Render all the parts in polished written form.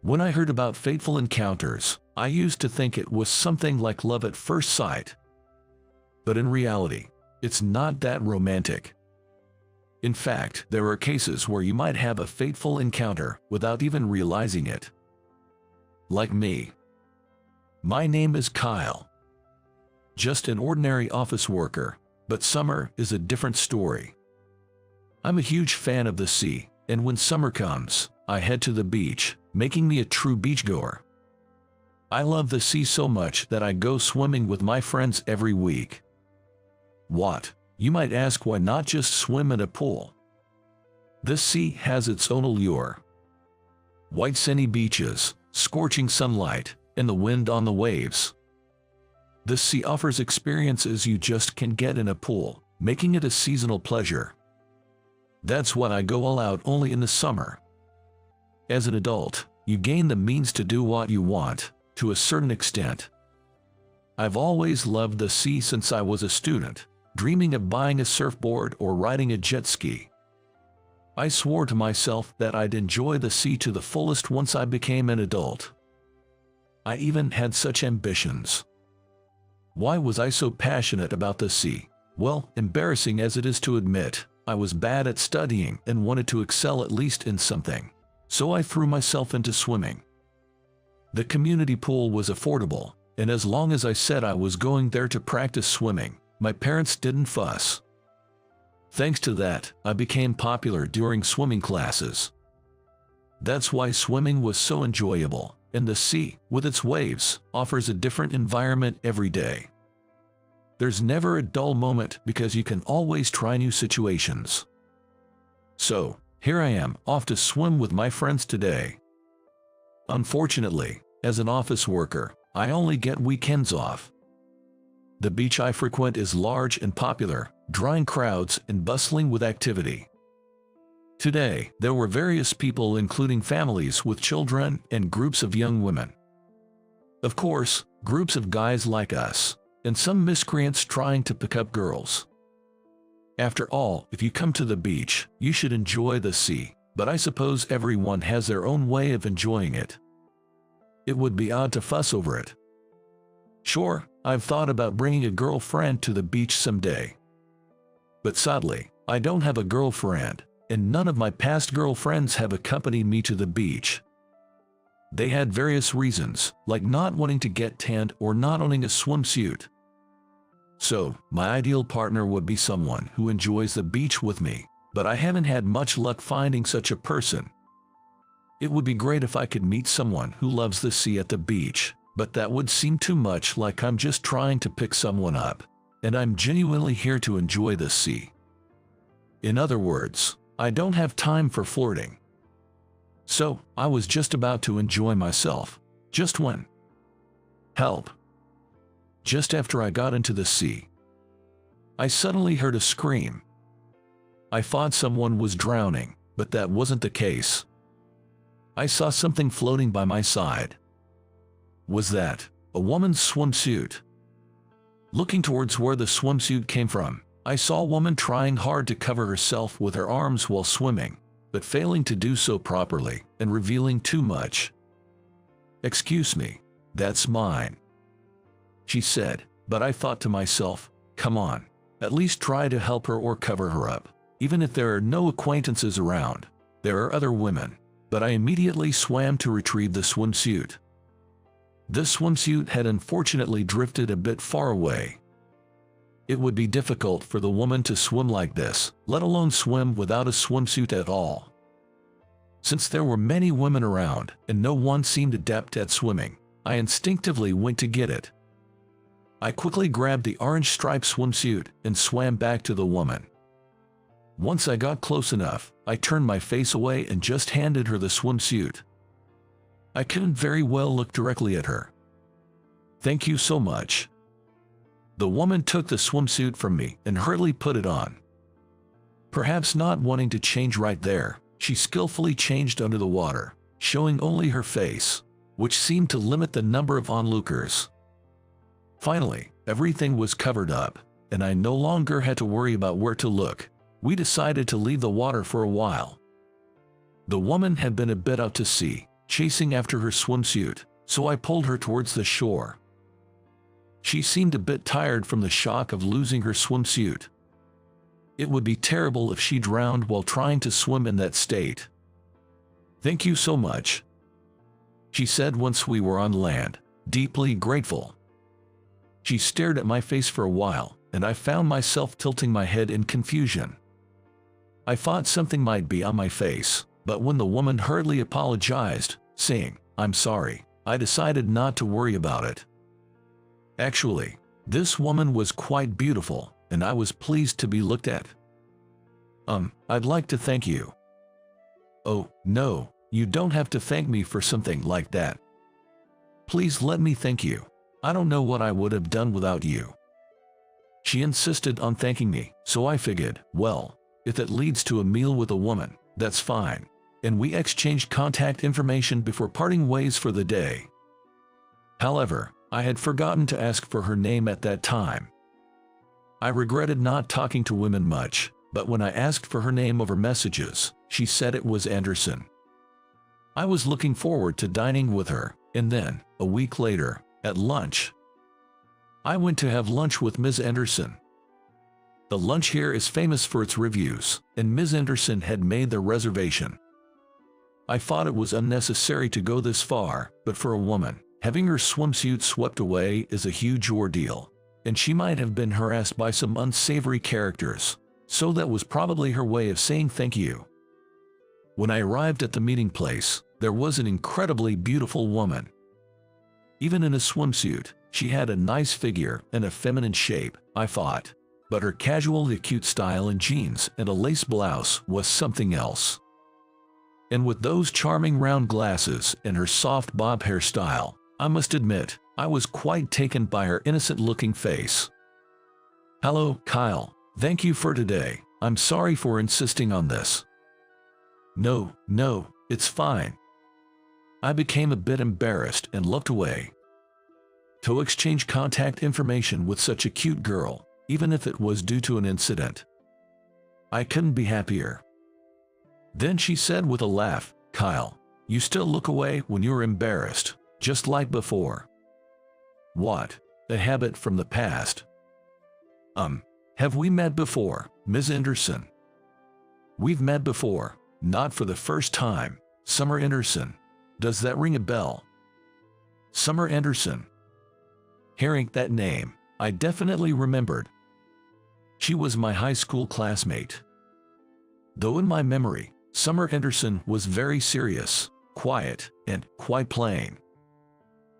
When I heard about fateful encounters, I used to think it was something like love at first sight. But in reality, it's not that romantic. In fact, there are cases where you might have a fateful encounter without even realizing it. Like me. My name is Kyle. Just an ordinary office worker, but summer is a different story. I'm a huge fan of the sea, and when summer comes, I head to the beach, making me a true beachgoer. I love the sea so much that I go swimming with my friends every week. What? You might ask, why not just swim in a pool? This sea has its own allure. White sandy beaches, scorching sunlight, and the wind on the waves. The sea offers experiences you just can't get in a pool, making it a seasonal pleasure. That's why I go all out only in the summer. As an adult, you gain the means to do what you want, to a certain extent. I've always loved the sea since I was a student, dreaming of buying a surfboard or riding a jet ski. I swore to myself that I'd enjoy the sea to the fullest once I became an adult. I even had such ambitions. Why was I so passionate about the sea? Well, embarrassing as it is to admit, I was bad at studying and wanted to excel at least in something. So I threw myself into swimming. The community pool was affordable, and as long as I said I was going there to practice swimming, my parents didn't fuss. Thanks to that, I became popular during swimming classes. That's why swimming was so enjoyable, and the sea, with its waves, offers a different environment every day. There's never a dull moment because you can always try new situations. So, here I am, off to swim with my friends today. Unfortunately, as an office worker, I only get weekends off. The beach I frequent is large and popular, drawing crowds and bustling with activity. Today, there were various people, including families with children and groups of young women. Of course, groups of guys like us, and some miscreants trying to pick up girls. After all, if you come to the beach, you should enjoy the sea, but I suppose everyone has their own way of enjoying it. It would be odd to fuss over it. Sure, I've thought about bringing a girlfriend to the beach someday. But sadly, I don't have a girlfriend, and none of my past girlfriends have accompanied me to the beach. They had various reasons, like not wanting to get tanned or not owning a swimsuit. So, my ideal partner would be someone who enjoys the beach with me, but I haven't had much luck finding such a person. It would be great if I could meet someone who loves the sea at the beach, but that would seem too much like I'm just trying to pick someone up, and I'm genuinely here to enjoy the sea. In other words, I don't have time for flirting. So, I was just about to enjoy myself, just when. Help! Just after I got into the sea, I suddenly heard a scream. I thought someone was drowning, but that wasn't the case. I saw something floating by my side. Was that a woman's swimsuit? Looking towards where the swimsuit came from, I saw a woman trying hard to cover herself with her arms while swimming, but failing to do so properly and revealing too much. "Excuse me, that's mine," she said, but I thought to myself, come on, at least try to help her or cover her up. Even if there are no acquaintances around, there are other women, but I immediately swam to retrieve the swimsuit. The swimsuit had unfortunately drifted a bit far away. It would be difficult for the woman to swim like this, let alone swim without a swimsuit at all. Since there were many women around and no one seemed adept at swimming, I instinctively went to get it. I quickly grabbed the orange striped swimsuit and swam back to the woman. Once I got close enough, I turned my face away and just handed her the swimsuit. I couldn't very well look directly at her. "Thank you so much." The woman took the swimsuit from me and hurriedly put it on. Perhaps not wanting to change right there, she skillfully changed under the water, showing only her face, which seemed to limit the number of onlookers. Finally, everything was covered up, and I no longer had to worry about where to look. We decided to leave the water for a while. The woman had been a bit out to sea, chasing after her swimsuit, so I pulled her towards the shore. She seemed a bit tired from the shock of losing her swimsuit. It would be terrible if she drowned while trying to swim in that state. "Thank you so much," she said once we were on land, deeply grateful. She stared at my face for a while, and I found myself tilting my head in confusion. I thought something might be on my face, but when the woman hurriedly apologized, saying, "I'm sorry," I decided not to worry about it. Actually, this woman was quite beautiful, and I was pleased to be looked at. I'd like to thank you." "Oh, no, you don't have to thank me for something like that. Please let me thank you. I don't know what I would have done without you." She insisted on thanking me, so I figured, well, if it leads to a meal with a woman, that's fine, and we exchanged contact information before parting ways for the day. However, I had forgotten to ask for her name at that time. I regretted not talking to women much, but when I asked for her name over messages, she said it was Anderson. I was looking forward to dining with her, and then, a week later, at lunch, I went to have lunch with Ms. Anderson. The lunch here is famous for its reviews, and Ms. Anderson had made the reservation. I thought it was unnecessary to go this far, but for a woman, having her swimsuit swept away is a huge ordeal, and she might have been harassed by some unsavory characters, so that was probably her way of saying thank you. When I arrived at the meeting place, there was an incredibly beautiful woman. Even in a swimsuit, she had a nice figure and a feminine shape, I thought, but her casually cute style in jeans and a lace blouse was something else. And with those charming round glasses and her soft bob hairstyle, I must admit, I was quite taken by her innocent-looking face. "Hello, Kyle. Thank you for today. I'm sorry for insisting on this." No, it's fine." I became a bit embarrassed and looked away. To exchange contact information with such a cute girl, even if it was due to an incident, I couldn't be happier. Then she said with a laugh, "Kyle, you still look away when you're embarrassed, just like before." "What? A habit from the past." Have we met before, Ms. Anderson?" "We've met before, not for the first time. Summer Anderson. Does that ring a bell?" Summer Anderson. Hearing that name, I definitely remembered. She was my high school classmate. Though in my memory, Summer Anderson was very serious, quiet, and quite plain.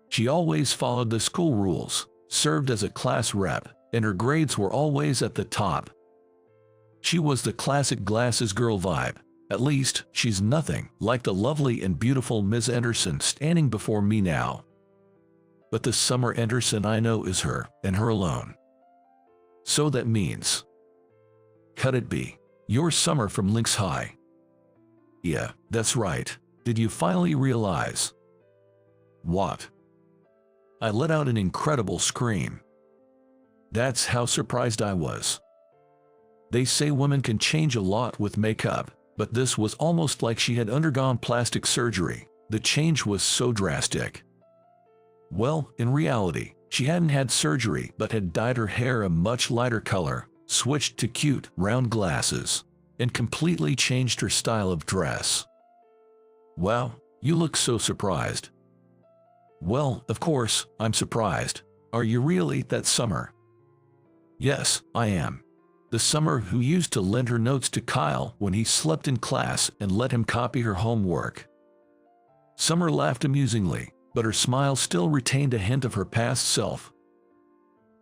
She always followed the school rules, served as a class rep, and her grades were always at the top. She was the classic glasses girl vibe. At least, she's nothing like the lovely and beautiful Ms. Anderson standing before me now. But the Summer Anderson I know is her, and her alone. So that means, could it be you're Summer from Lynx High? Yeah, that's right. Did you finally realize? What? I let out an incredible scream. That's how surprised I was. They say women can change a lot with makeup, but this was almost like she had undergone plastic surgery. The change was so drastic. Well, in reality, she hadn't had surgery but had dyed her hair a much lighter color, switched to cute, round glasses, and completely changed her style of dress. "Wow, you look so surprised." "Well, of course, I'm surprised. Are you really that Summer?" "Yes, I am. The Summer who used to lend her notes to Kyle when he slept in class and let him copy her homework." Summer laughed amusingly, but her smile still retained a hint of her past self.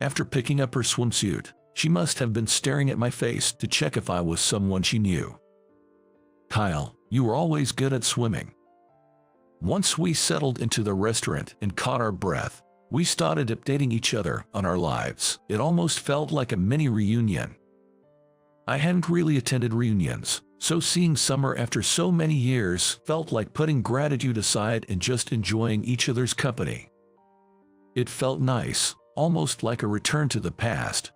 After picking up her swimsuit, she must have been staring at my face to check if I was someone she knew. "Kyle, you were always good at swimming." Once we settled into the restaurant and caught our breath, we started updating each other on our lives. It almost felt like a mini reunion. I hadn't really attended reunions, so seeing Summer after so many years felt like putting gratitude aside and just enjoying each other's company. It felt nice, almost like a return to the past.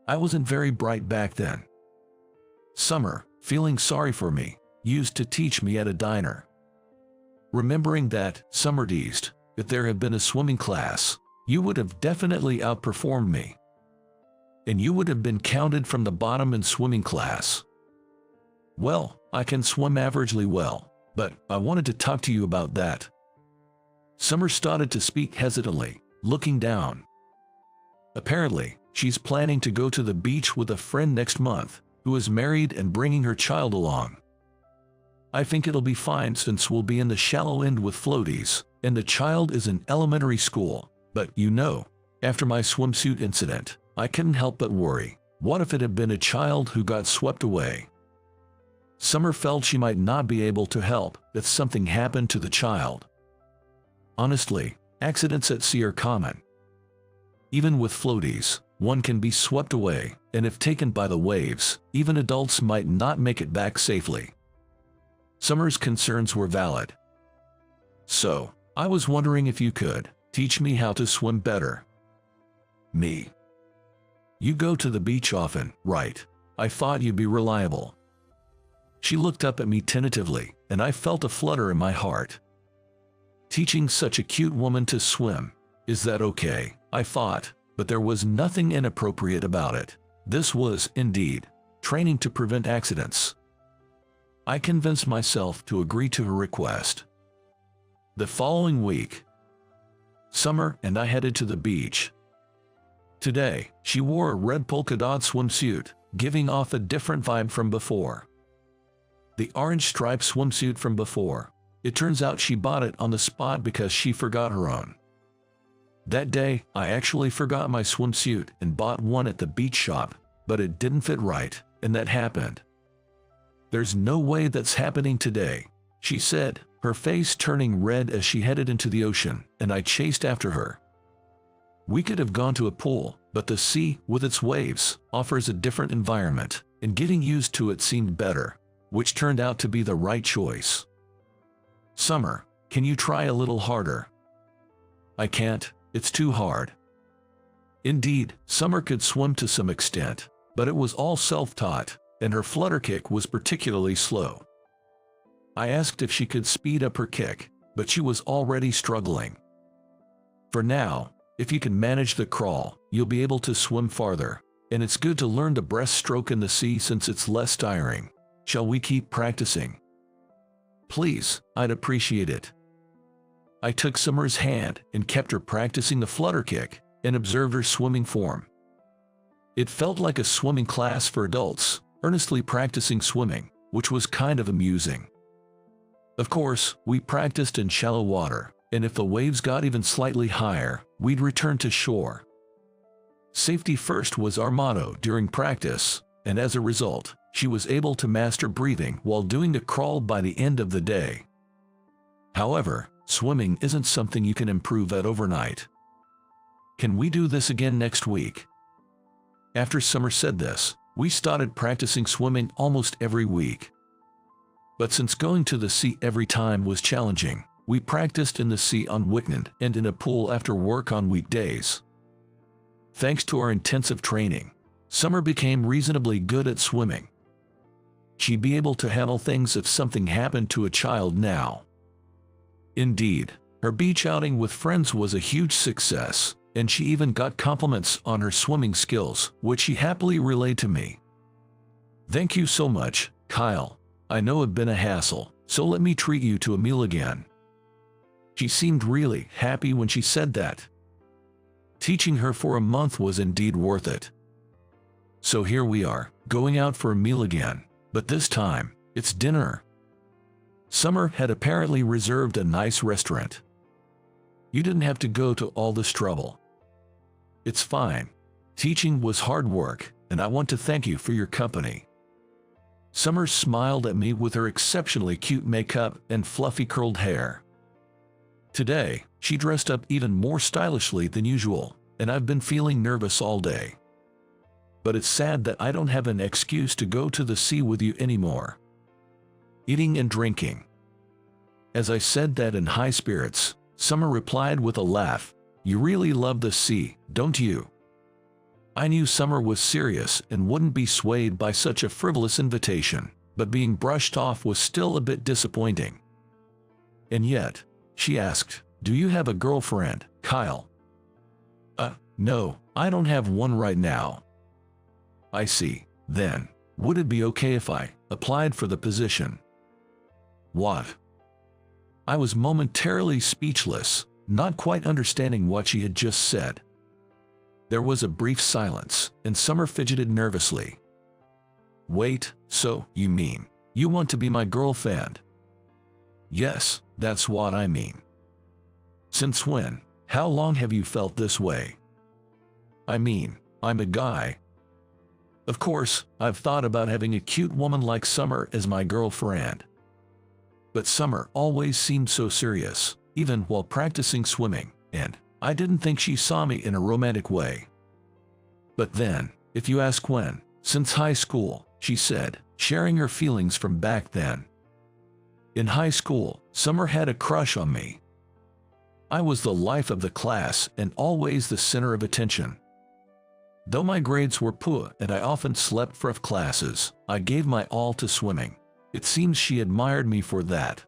I wasn't very bright back then. Summer, feeling sorry for me, used to teach me at a diner. remembering that, Summer teased, if there had been a swimming class, you would have definitely outperformed me. And you would have been counted from the bottom in swimming class. Well, I can swim averagely well, but I wanted to talk to you about that. Summer started to speak hesitantly, looking down. Apparently, she's planning to go to the beach with a friend next month, who is married and bringing her child along. I think it'll be fine since we'll be in the shallow end with floaties, and the child is in elementary school, but you know, after my swimsuit incident, I couldn't help but worry. What if it had been a child who got swept away? Summer felt she might not be able to help if something happened to the child. Honestly, accidents at sea are common. Even with floaties, one can be swept away, and if taken by the waves, even adults might not make it back safely. Summer's concerns were valid. So, I was wondering if you could teach me how to swim better. Me. You go to the beach often, right? I thought you'd be reliable. She looked up at me tentatively, and I felt a flutter in my heart. Teaching such a cute woman to swim, is that okay? I thought, but there was nothing inappropriate about it. This was, indeed, training to prevent accidents. I convinced myself to agree to her request. The following week, Summer and I headed to the beach. Today, she wore a red polka-dot swimsuit, giving off a different vibe from before. The orange striped swimsuit from before, it turns out she bought it on the spot because she forgot her own. That day, I actually forgot my swimsuit and bought one at the beach shop, but it didn't fit right, and that happened. There's no way that's happening today, she said, her face turning red as she headed into the ocean, and I chased after her. We could have gone to a pool, but the sea, with its waves, offers a different environment, and getting used to it seemed better, which turned out to be the right choice. Summer, can you try a little harder? I can't, it's too hard. Indeed, Summer could swim to some extent, but it was all self-taught, and her flutter kick was particularly slow. I asked if she could speed up her kick, but she was already struggling. For now, if you can manage the crawl, you'll be able to swim farther, and it's good to learn the breaststroke in the sea since it's less tiring. Shall we keep practicing? Please, I'd appreciate it. I took Summer's hand and kept her practicing the flutter kick and observed her swimming form. It felt like a swimming class for adults, earnestly practicing swimming, which was kind of amusing. Of course, we practiced in shallow water, and if the waves got even slightly higher, we'd return to shore. Safety first was our motto during practice, and as a result, she was able to master breathing while doing the crawl by the end of the day. However, swimming isn't something you can improve at overnight. Can we do this again next week? After Summer said this, we started practicing swimming almost every week. But since going to the sea every time was challenging, we practiced in the sea on weekend and in a pool after work on weekdays. Thanks to our intensive training, Summer became reasonably good at swimming. She'd be able to handle things if something happened to a child now. Indeed, her beach outing with friends was a huge success, and she even got compliments on her swimming skills, which she happily relayed to me. Thank you so much, Kyle. I know it's been a hassle, so let me treat you to a meal again. She seemed really happy when she said that. Teaching her for a month was indeed worth it. So here we are, going out for a meal again, but this time, it's dinner. Summer had apparently reserved a nice restaurant. You didn't have to go to all this trouble. It's fine. Teaching was hard work, and I want to thank you for your company. Summer smiled at me with her exceptionally cute makeup and fluffy curled hair. Today, she dressed up even more stylishly than usual, and I've been feeling nervous all day. But it's sad that I don't have an excuse to go to the sea with you anymore. Eating and drinking. As I said that in high spirits, Summer replied with a laugh, "You really love the sea, don't you?" I knew Summer was serious and wouldn't be swayed by such a frivolous invitation, but being brushed off was still a bit disappointing. And yet, she asked, "Do you have a girlfriend, Kyle?" No, I don't have one right now." "I see. Then, would it be okay if I applied for the position?" What? I was momentarily speechless, not quite understanding what she had just said. There was a brief silence, and Summer fidgeted nervously. "Wait, so, you mean, you want to be my girlfriend?" "Yes, that's what I mean." "Since when? How long have you felt this way?" "I mean, I'm a guy. Of course, I've thought about having a cute woman like Summer as my girlfriend. But Summer always seemed so serious, even while practicing swimming, and I didn't think she saw me in a romantic way. But then, if you ask when, since high school," she said, sharing her feelings from back then. "In high school, Summer had a crush on me. I was the life of the class and always the center of attention. Though my grades were poor and I often slept for classes, I gave my all to swimming. It seems she admired me for that.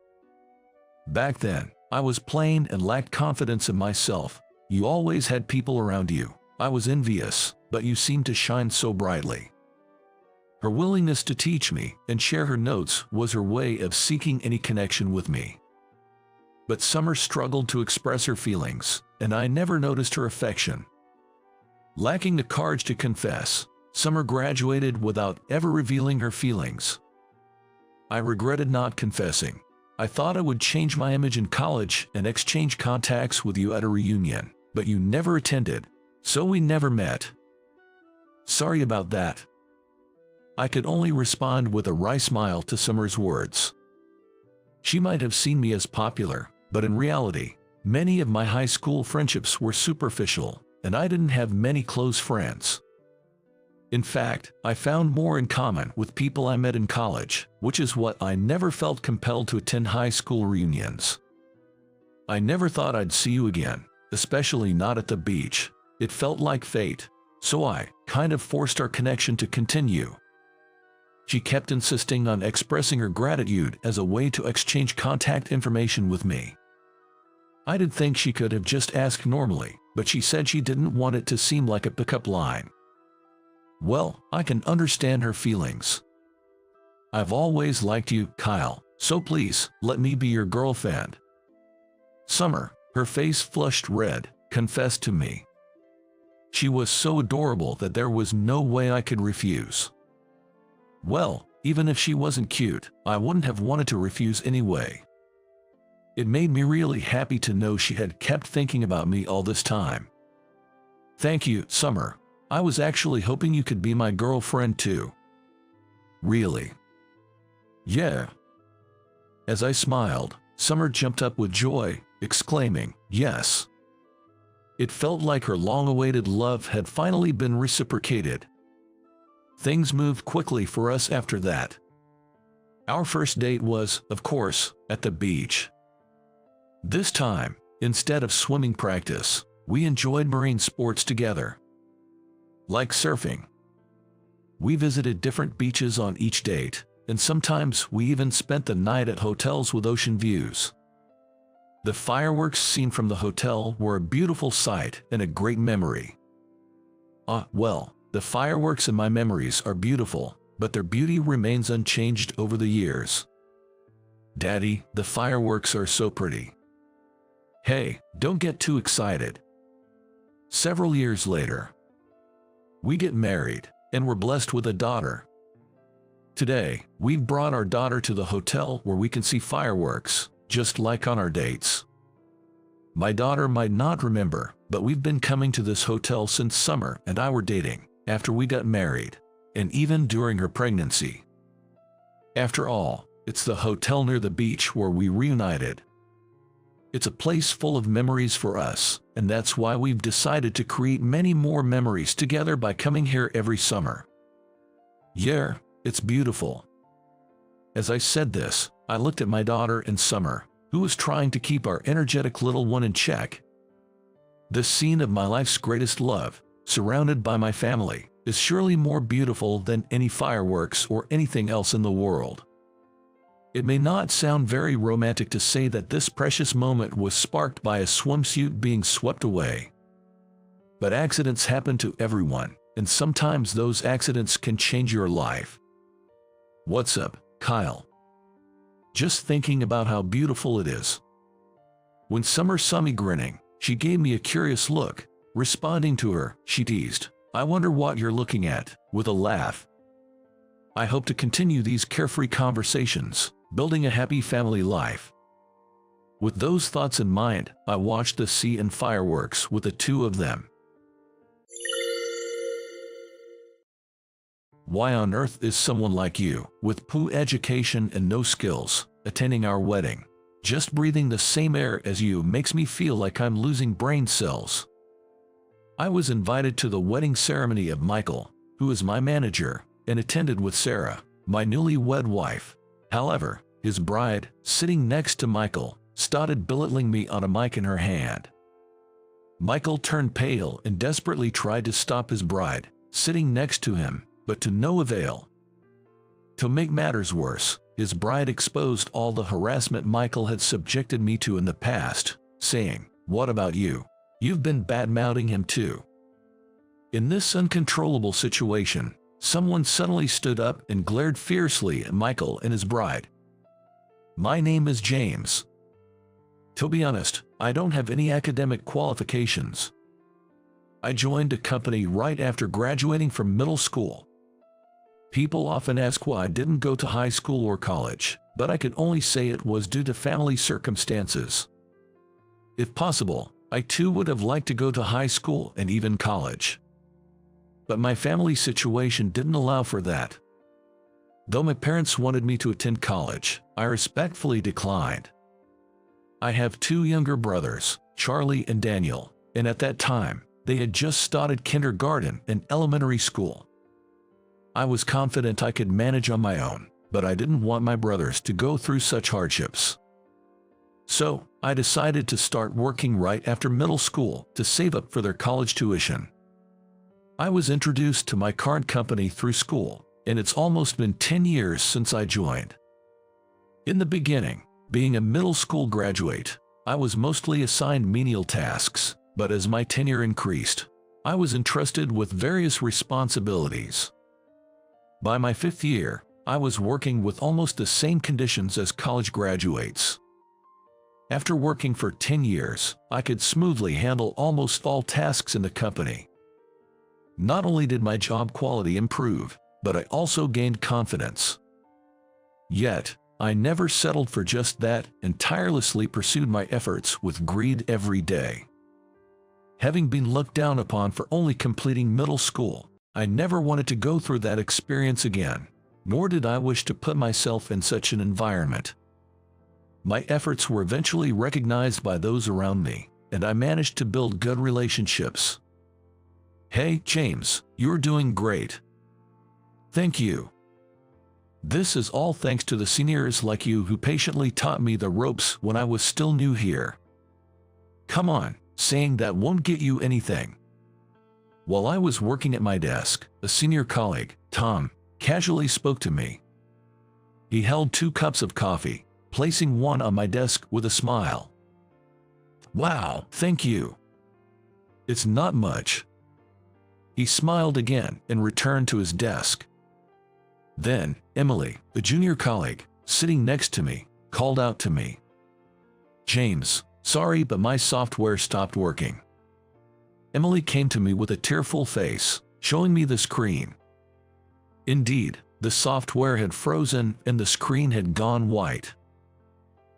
Back then, I was plain and lacked confidence in myself. You always had people around you. I was envious, but you seemed to shine so brightly." Her willingness to teach me and share her notes was her way of seeking any connection with me. But Summer struggled to express her feelings, and I never noticed her affection. Lacking the courage to confess, Summer graduated without ever revealing her feelings. I regretted not confessing. I thought I would change my image in college and exchange contacts with you at a reunion, but you never attended, so we never met. Sorry about that." I could only respond with a wry smile to Summer's words. She might have seen me as popular, but in reality, many of my high school friendships were superficial, and I didn't have many close friends. In fact, I found more in common with people I met in college, which is what I never felt compelled to attend high school reunions. "I never thought I'd see you again, especially not at the beach. It felt like fate, so I kind of forced our connection to continue." She kept insisting on expressing her gratitude as a way to exchange contact information with me. I did think she could have just asked normally, but she said she didn't want it to seem like a pickup line. Well, I can understand her feelings. "I've always liked you, Kyle, so please, let me be your girlfriend." Summer, her face flushed red, confessed to me. She was so adorable that there was no way I could refuse. Well, even if she wasn't cute, I wouldn't have wanted to refuse anyway. It made me really happy to know she had kept thinking about me all this time. "Thank you, Summer. I was actually hoping you could be my girlfriend too." "Really?" "Yeah." As I smiled, Summer jumped up with joy, exclaiming, "Yes." It felt like her long-awaited love had finally been reciprocated. Things moved quickly for us after that. Our first date was, of course, at the beach. This time, instead of swimming practice, we enjoyed marine sports together. Like surfing. We visited different beaches on each date, and sometimes we even spent the night at hotels with ocean views. The fireworks seen from the hotel were a beautiful sight and a great memory. Well, the fireworks in my memories are beautiful, but their beauty remains unchanged over the years. Daddy, the fireworks are so pretty. Hey, don't get too excited. Several years later, we get married, and we're blessed with a daughter. Today, we've brought our daughter to the hotel where we can see fireworks, just like on our dates. My daughter might not remember, but we've been coming to this hotel since Summer and I were dating, after we got married, and even during her pregnancy. After all, it's the hotel near the beach where we reunited. It's a place full of memories for us, and that's why we've decided to create many more memories together by coming here every summer. Yeah, it's beautiful. As I said this, I looked at my daughter in Summer, who was trying to keep our energetic little one in check. This scene of my life's greatest love, surrounded by my family, is surely more beautiful than any fireworks or anything else in the world. It may not sound very romantic to say that this precious moment was sparked by a swimsuit being swept away. But accidents happen to everyone, and sometimes those accidents can change your life. What's up, Kyle? Just thinking about how beautiful it is. When Summer saw me grinning, she gave me a curious look. Responding to her, she teased, "I wonder what you're looking at," with a laugh. I hope to continue these carefree conversations, building a happy family life. With those thoughts in mind, I watched the sea and fireworks with the two of them. Why on earth is someone like you, with poo education and no skills, attending our wedding? Just breathing the same air as you makes me feel like I'm losing brain cells. I was invited to the wedding ceremony of Michael, who is my manager, and attended with Sarah, my newlywed wife. However, his bride, sitting next to Michael, started belittling me on a mic in her hand. Michael turned pale and desperately tried to stop his bride, sitting next to him, but to no avail. To make matters worse, his bride exposed all the harassment Michael had subjected me to in the past, saying, "What about you? You've been bad-mouthing him too." In this uncontrollable situation, someone suddenly stood up and glared fiercely at Michael and his bride. "My name is James. To be honest, I don't have any academic qualifications. I joined a company right after graduating from middle school. People often ask why I didn't go to high school or college, but I could only say it was due to family circumstances. If possible, I too would have liked to go to high school and even college. But my family situation didn't allow for that. Though my parents wanted me to attend college, I respectfully declined. I have two younger brothers, Charlie and Daniel, and at that time, they had just started kindergarten and elementary school. I was confident I could manage on my own, but I didn't want my brothers to go through such hardships. So, I decided to start working right after middle school to save up for their college tuition. I was introduced to my current company through school, and it's almost been 10 years since I joined. In the beginning, being a middle school graduate, I was mostly assigned menial tasks, but as my tenure increased, I was entrusted with various responsibilities. By my 5th year, I was working with almost the same conditions as college graduates. After working for 10 years, I could smoothly handle almost all tasks in the company. Not only did my job quality improve, but I also gained confidence. Yet, I never settled for just that and tirelessly pursued my efforts with greed every day. Having been looked down upon for only completing middle school, I never wanted to go through that experience again, nor did I wish to put myself in such an environment. My efforts were eventually recognized by those around me, and I managed to build good relationships. "Hey, James, you're doing great. Thank you. This is all thanks to the seniors like you who patiently taught me the ropes when I was still new here. Come on, saying that won't get you anything." While I was working at my desk, a senior colleague, Tom, casually spoke to me. He held 2 cups of coffee, placing one on my desk with a smile. "Wow, thank you. It's not much." He smiled again and returned to his desk. Then, Emily, a junior colleague, sitting next to me, called out to me, "James, sorry but my software stopped working." Emily came to me with a tearful face, showing me the screen. Indeed, the software had frozen and the screen had gone white.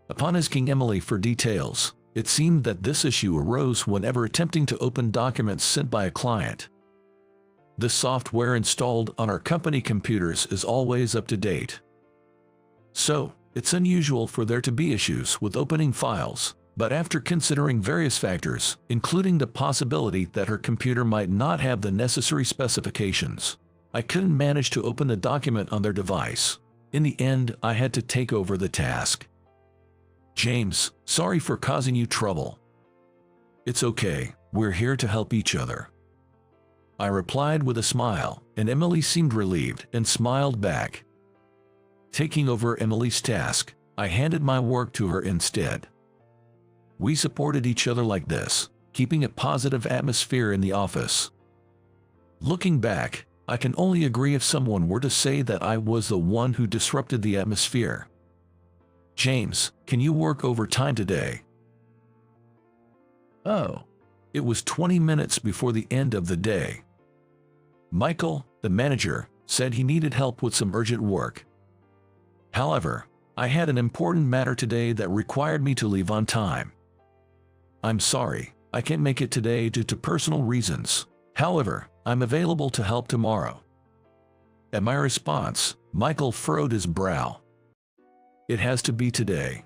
Upon asking Emily for details, it seemed that this issue arose whenever attempting to open documents sent by a client. The software installed on our company computers is always up to date. So, it's unusual for there to be issues with opening files. But after considering various factors, including the possibility that her computer might not have the necessary specifications, I couldn't manage to open the document on their device. In the end, I had to take over the task. "James, sorry for causing you trouble." "It's okay, we're here to help each other," I replied with a smile, and Emily seemed relieved and smiled back. Taking over Emily's task, I handed my work to her instead. We supported each other like this, keeping a positive atmosphere in the office. Looking back, I can only agree if someone were to say that I was the one who disrupted the atmosphere. James, can you work overtime today? Oh. It was 20 minutes before the end of the day. Michael, the manager, said he needed help with some urgent work. However, I had an important matter today that required me to leave on time. I'm sorry, I can't make it today due to personal reasons. However, I'm available to help tomorrow. At my response, Michael furrowed his brow. It has to be today.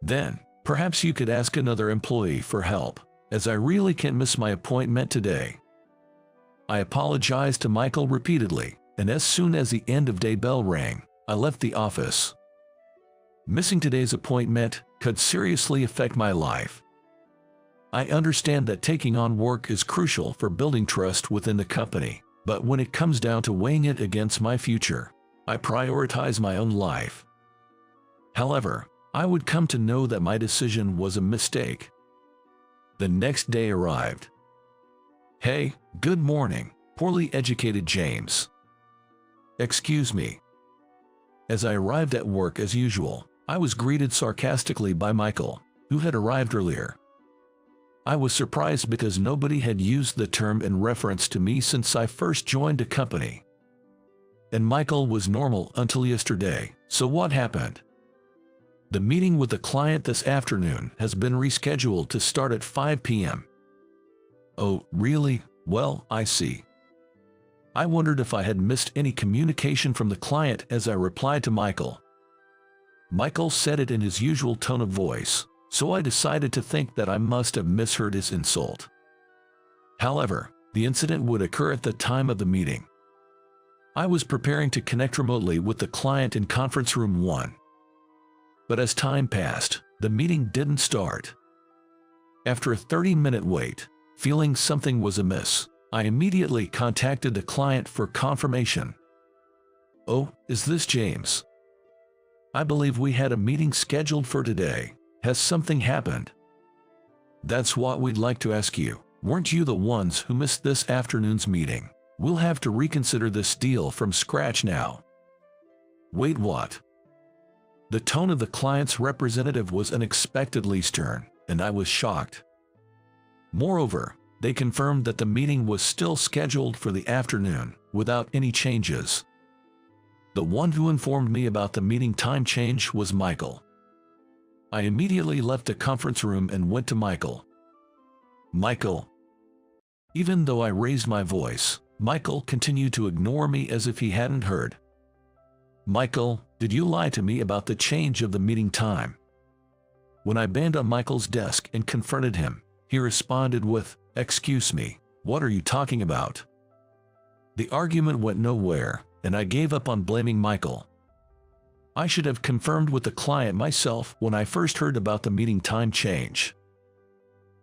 Then, perhaps you could ask another employee for help, as I really can't miss my appointment today. I apologized to Michael repeatedly, and as soon as the end-of-day bell rang, I left the office. Missing today's appointment could seriously affect my life. I understand that taking on work is crucial for building trust within the company, but when it comes down to weighing it against my future, I prioritize my own life. However, I would come to know that my decision was a mistake. The next day arrived. Hey, good morning, poorly educated James. Excuse me. As I arrived at work as usual, I was greeted sarcastically by Michael, who had arrived earlier. I was surprised because nobody had used the term in reference to me since I first joined the company. And Michael was normal until yesterday, so what happened? The meeting with the client this afternoon has been rescheduled to start at 5 p.m. Oh, really? Well, I see. I wondered if I had missed any communication from the client as I replied to Michael. Michael said it in his usual tone of voice, so I decided to think that I must have misheard his insult. However, the incident would occur at the time of the meeting. I was preparing to connect remotely with the client in conference room 1. But as time passed, the meeting didn't start. After a 30-minute wait, feeling something was amiss, I immediately contacted the client for confirmation. Oh, is this James? I believe we had a meeting scheduled for today. Has something happened? That's what we'd like to ask you. Weren't you the ones who missed this afternoon's meeting? We'll have to reconsider this deal from scratch now. Wait, what? The tone of the client's representative was unexpectedly stern, and I was shocked. Moreover, they confirmed that the meeting was still scheduled for the afternoon, without any changes. The one who informed me about the meeting time change was Michael. I immediately left the conference room and went to Michael. Michael. Even though I raised my voice, Michael continued to ignore me as if he hadn't heard. Michael, did you lie to me about the change of the meeting time? When I banged on Michael's desk and confronted him, he responded with, "Excuse me, what are you talking about?" The argument went nowhere, and I gave up on blaming Michael. I should have confirmed with the client myself when I first heard about the meeting time change.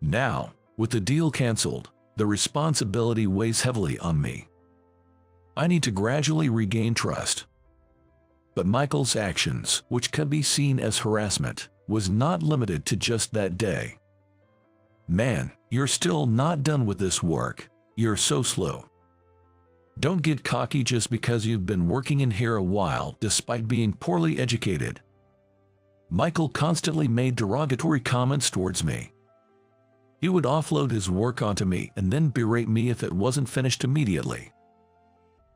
Now, with the deal cancelled, the responsibility weighs heavily on me. I need to gradually regain trust. But Michael's actions, which could be seen as harassment, was not limited to just that day. Man, you're still not done with this work. You're so slow. Don't get cocky just because you've been working in here a while despite being poorly educated. Michael constantly made derogatory comments towards me. He would offload his work onto me and then berate me if it wasn't finished immediately.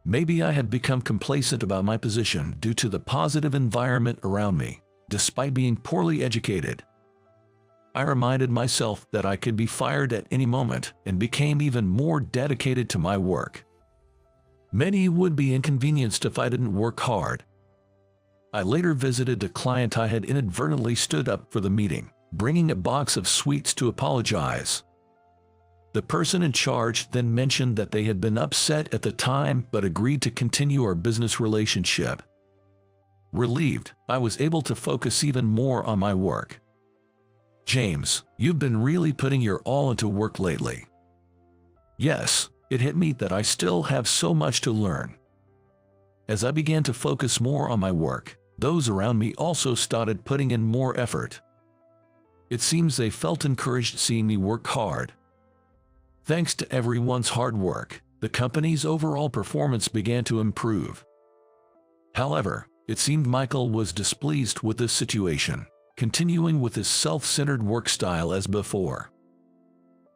Maybe I had become complacent about my position due to the positive environment around me, despite being poorly educated. I reminded myself that I could be fired at any moment and became even more dedicated to my work. Many would be inconvenienced if I didn't work hard. I later visited the client I had inadvertently stood up for the meeting, bringing a box of sweets to apologize. The person in charge then mentioned that they had been upset at the time but agreed to continue our business relationship. Relieved, I was able to focus even more on my work. James, you've been really putting your all into work lately. Yes, it hit me that I still have so much to learn. As I began to focus more on my work, those around me also started putting in more effort. It seems they felt encouraged seeing me work hard. Thanks to everyone's hard work, the company's overall performance began to improve. However, it seemed Michael was displeased with this situation, continuing with his self-centered work style as before.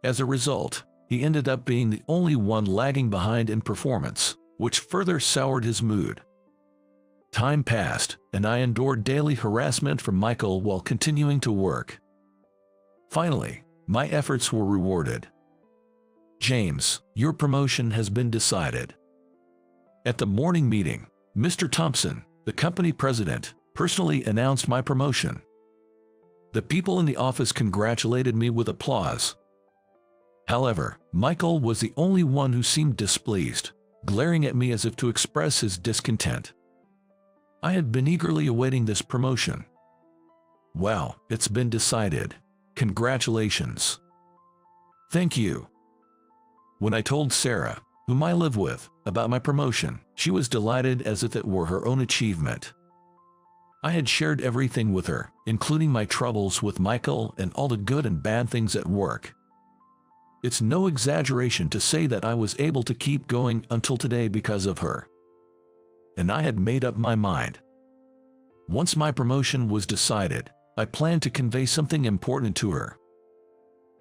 As a result, he ended up being the only one lagging behind in performance, which further soured his mood. Time passed, and I endured daily harassment from Michael while continuing to work. Finally, my efforts were rewarded. "James, your promotion has been decided." At the morning meeting, Mr. Thompson, the company president, personally announced my promotion. The people in the office congratulated me with applause. However, Michael was the only one who seemed displeased, glaring at me as if to express his discontent. I had been eagerly awaiting this promotion. "Well, it's been decided. Congratulations." "Thank you." When I told Sarah, whom I live with, about my promotion, she was delighted as if it were her own achievement. I had shared everything with her, including my troubles with Michael and all the good and bad things at work. It's no exaggeration to say that I was able to keep going until today because of her. And I had made up my mind. Once my promotion was decided, I planned to convey something important to her.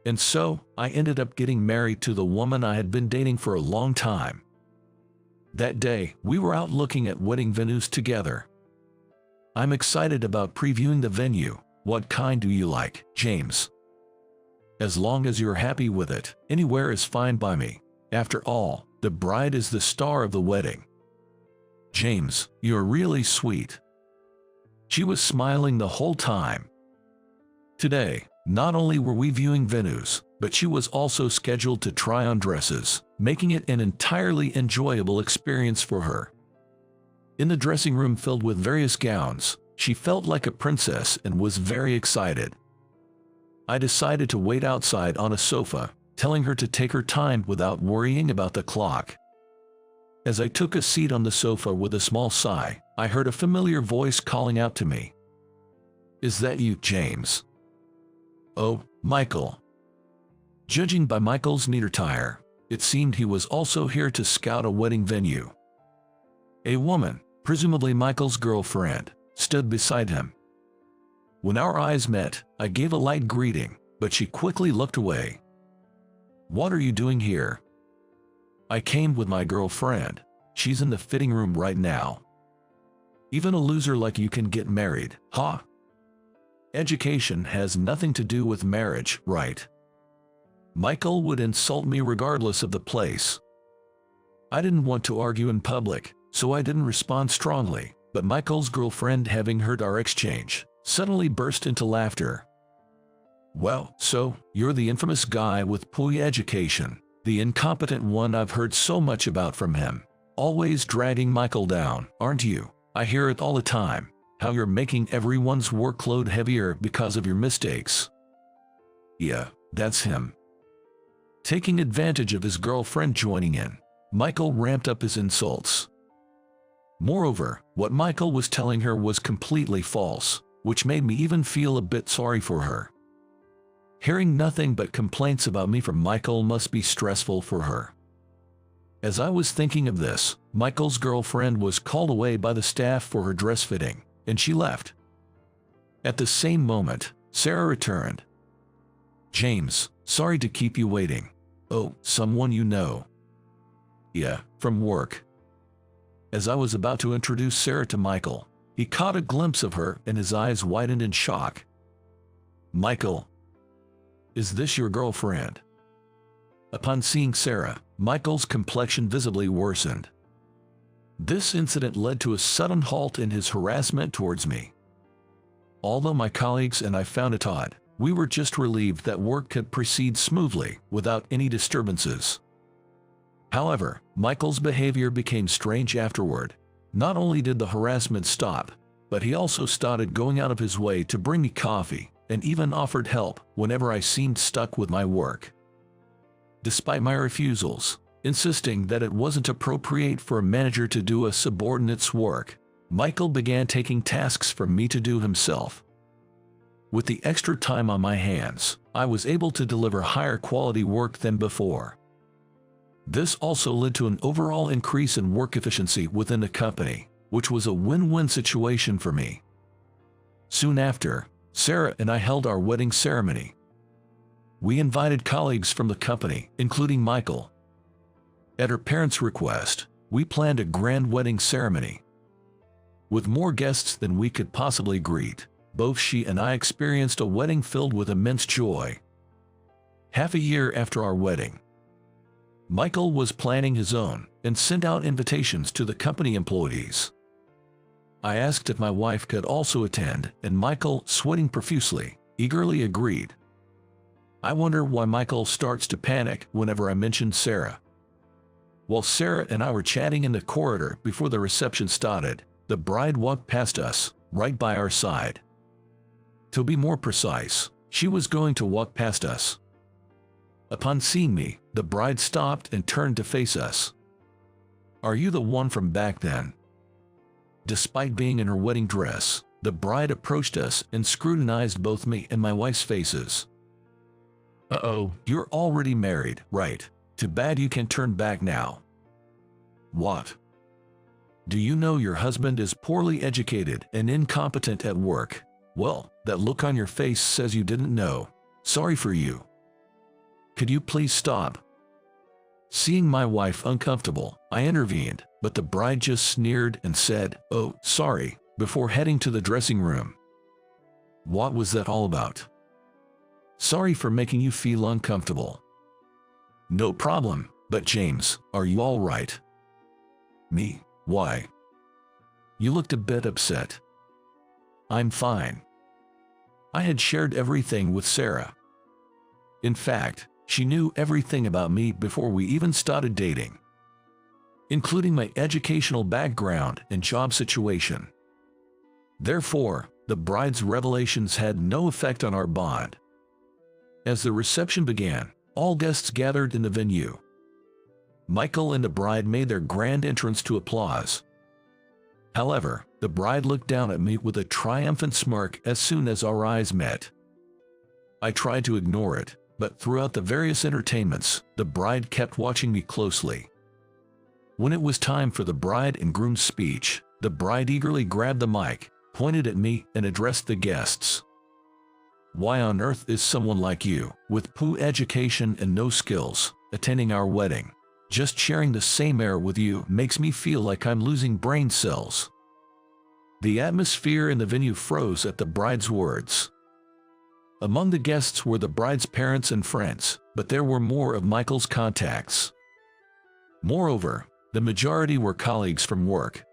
And so, I ended up getting married to the woman I had been dating for a long time. That day, we were out looking at wedding venues together. "I'm excited about previewing the venue. What kind do you like, James?" "As long as you're happy with it, anywhere is fine by me. After all, the bride is the star of the wedding." "James, you're really sweet." She was smiling the whole time. Today, not only were we viewing venues, but she was also scheduled to try on dresses, making it an entirely enjoyable experience for her. In the dressing room filled with various gowns, she felt like a princess and was very excited. I decided to wait outside on a sofa, telling her to take her time without worrying about the clock. As I took a seat on the sofa with a small sigh, I heard a familiar voice calling out to me. "Is that you, James?" "Oh, Michael." Judging by Michael's neat attire, it seemed he was also here to scout a wedding venue. A woman, presumably Michael's girlfriend, stood beside him. When our eyes met, I gave a light greeting, but she quickly looked away. "What are you doing here?" "I came with my girlfriend. She's in the fitting room right now." "Even a loser like you can get married, huh?" "Education has nothing to do with marriage, right?" Michael would insult me regardless of the place. I didn't want to argue in public, so I didn't respond strongly, but Michael's girlfriend, having heard our exchange, suddenly burst into laughter. "Well, so, you're the infamous guy with poor education, the incompetent one I've heard so much about from him. Always dragging Michael down, aren't you? I hear it all the time, how you're making everyone's workload heavier because of your mistakes." "Yeah, that's him." Taking advantage of his girlfriend joining in, Michael ramped up his insults. Moreover, what Michael was telling her was completely false, which made me even feel a bit sorry for her. Hearing nothing but complaints about me from Michael must be stressful for her. As I was thinking of this, Michael's girlfriend was called away by the staff for her dress fitting, and she left. At the same moment, Sarah returned. "James, sorry to keep you waiting." "Oh, someone you know?" "Yeah, from work." As I was about to introduce Sarah to Michael, he caught a glimpse of her and his eyes widened in shock. "Michael, is this your girlfriend?" Upon seeing Sarah, Michael's complexion visibly worsened. This incident led to a sudden halt in his harassment towards me. Although my colleagues and I found it odd, we were just relieved that work could proceed smoothly without any disturbances. However, Michael's behavior became strange afterward. Not only did the harassment stop, but he also started going out of his way to bring me coffee and even offered help whenever I seemed stuck with my work. Despite my refusals, Insisting that it wasn't appropriate for a manager to do a subordinate's work, Michael began taking tasks from me to do himself. With the extra time on my hands, I was able to deliver higher quality work than before. This also led to an overall increase in work efficiency within the company, which was a win-win situation for me. Soon after, Sarah and I held our wedding ceremony. We invited colleagues from the company, including Michael. At her parents' request, we planned a grand wedding ceremony. With more guests than we could possibly greet, both she and I experienced a wedding filled with immense joy. Half a year after our wedding, Michael was planning his own and sent out invitations to the company employees. I asked if my wife could also attend, and Michael, sweating profusely, eagerly agreed. I wonder why Michael starts to panic whenever I mention Sarah. While Sarah and I were chatting in the corridor before the reception started, the bride walked past us, right by our side. To be more precise, she was going to walk past us. Upon seeing me, the bride stopped and turned to face us. "Are you the one from back then?" Despite being in her wedding dress, the bride approached us and scrutinized both me and my wife's faces. "Uh-oh, you're already married, right? Too bad you can turn back now." "What? Do you know your husband is poorly educated and incompetent at work?" "Well, that look on your face says you didn't know. Sorry for you. Could you please stop?" Seeing my wife uncomfortable, I intervened, but the bride just sneered and said, "Oh, sorry," before heading to the dressing room. What was that all about? "Sorry for making you feel uncomfortable." "No problem, but James, are you all right?" "Me? Why? You looked a bit upset." "I'm fine." I had shared everything with Sarah. In fact, she knew everything about me before we even started dating, including my educational background and job situation. Therefore, the bride's revelations had no effect on our bond. As the reception began, all guests gathered in the venue. Michael and the bride made their grand entrance to applause. However, the bride looked down at me with a triumphant smirk as soon as our eyes met. I tried to ignore it, but throughout the various entertainments, the bride kept watching me closely. When it was time for the bride and groom's speech, the bride eagerly grabbed the mic, pointed at me, and addressed the guests. "Why on earth is someone like you, with poor education and no skills, attending our wedding? Just sharing the same air with you makes me feel like I'm losing brain cells." The atmosphere in the venue froze at the bride's words. Among the guests were the bride's parents and friends, but there were more of Michael's contacts. Moreover, the majority were colleagues from work.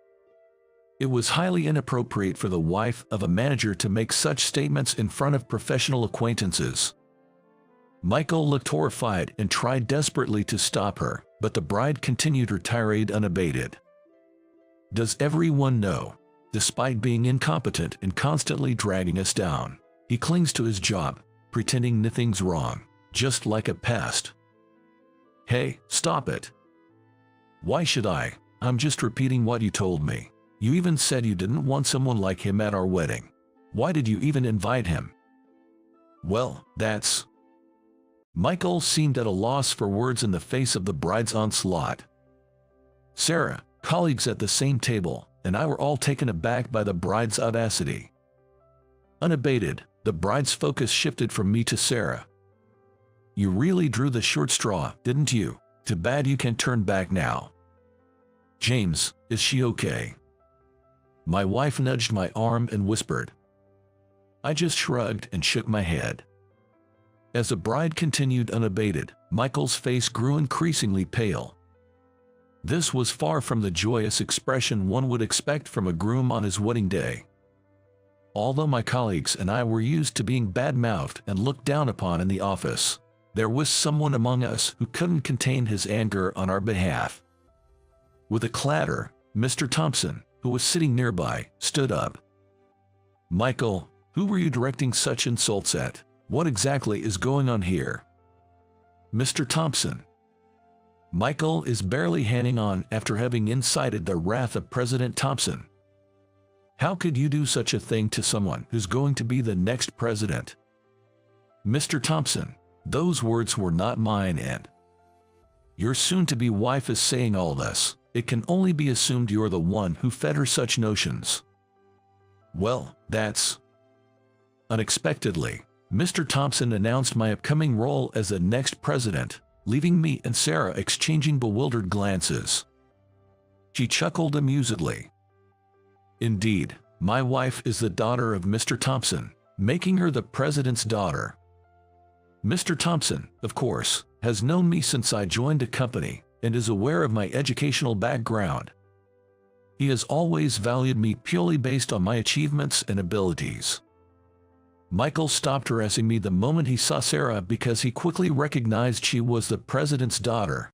It was highly inappropriate for the wife of a manager to make such statements in front of professional acquaintances. Michael looked horrified and tried desperately to stop her, but the bride continued her tirade unabated. "Does everyone know? Despite being incompetent and constantly dragging us down, he clings to his job, pretending nothing's wrong, just like a pest. Hey, stop it. Why should I? I'm just repeating what you told me. You even said you didn't want someone like him at our wedding. Why did you even invite him?" "Well, that's..." Michael seemed at a loss for words in the face of the bride's onslaught. Sarah, colleagues at the same table, and I were all taken aback by the bride's audacity. Unabated, the bride's focus shifted from me to Sarah. "You really drew the short straw, didn't you? Too bad you can't turn back now." "James, is she okay?" My wife nudged my arm and whispered. I just shrugged and shook my head. As the bride continued unabated, Michael's face grew increasingly pale. This was far from the joyous expression one would expect from a groom on his wedding day. Although my colleagues and I were used to being bad-mouthed and looked down upon in the office, there was someone among us who couldn't contain his anger on our behalf. With a clatter, Mr. Thompson, who was sitting nearby, stood up. "Michael, who were you directing such insults at? What exactly is going on here?" "Mr. Thompson." Michael is barely hanging on after having incited the wrath of President Thompson. How could you do such a thing to someone who's going to be the next president? Mr. Thompson, those words were not mine, and your soon-to-be wife is saying all this. It can only be assumed you're the one who fed her such notions. Well, that's... Unexpectedly, Mr. Thompson announced my upcoming role as the next president, leaving me and Sarah exchanging bewildered glances. She chuckled amusedly. Indeed, my wife is the daughter of Mr. Thompson, making her the president's daughter. Mr. Thompson, of course, has known me since I joined the company and is aware of my educational background. He has always valued me purely based on my achievements and abilities. Michael stopped harassing me the moment he saw Sarah because he quickly recognized she was the president's daughter.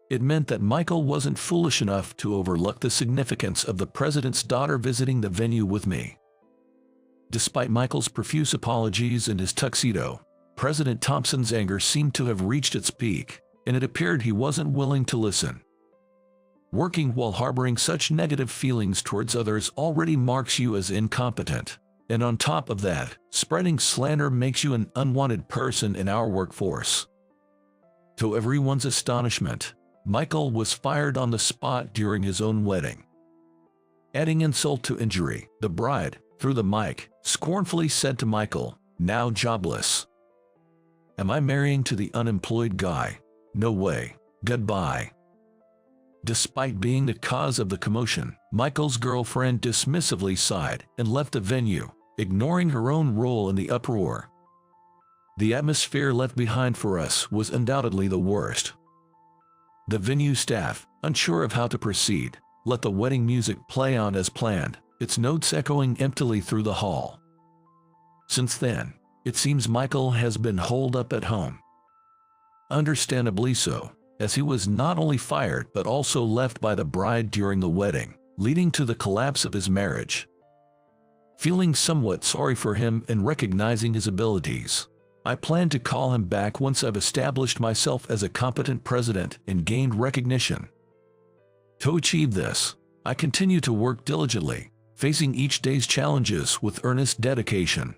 It meant that Michael wasn't foolish enough to overlook the significance of the president's daughter visiting the venue with me. Despite Michael's profuse apologies and his tuxedo, President Thompson's anger seemed to have reached its peak, and it appeared he wasn't willing to listen. Working while harboring such negative feelings towards others already marks you as incompetent. And on top of that, spreading slander makes you an unwanted person in our workforce. To everyone's astonishment, Michael was fired on the spot during his own wedding. Adding insult to injury, the bride, through the mic, scornfully said to Michael, now jobless. Am I marrying to the unemployed guy? No way. Goodbye. Despite being the cause of the commotion, Michael's girlfriend dismissively sighed and left the venue, ignoring her own role in the uproar. The atmosphere left behind for us was undoubtedly the worst. The venue staff, unsure of how to proceed, let the wedding music play on as planned, its notes echoing emptily through the hall. Since then, it seems Michael has been holed up at home. Understandably so, as he was not only fired but also left by the bride during the wedding, leading to the collapse of his marriage. Feeling somewhat sorry for him and recognizing his abilities, I plan to call him back once I've established myself as a competent president and gained recognition. To achieve this, I continue to work diligently, facing each day's challenges with earnest dedication.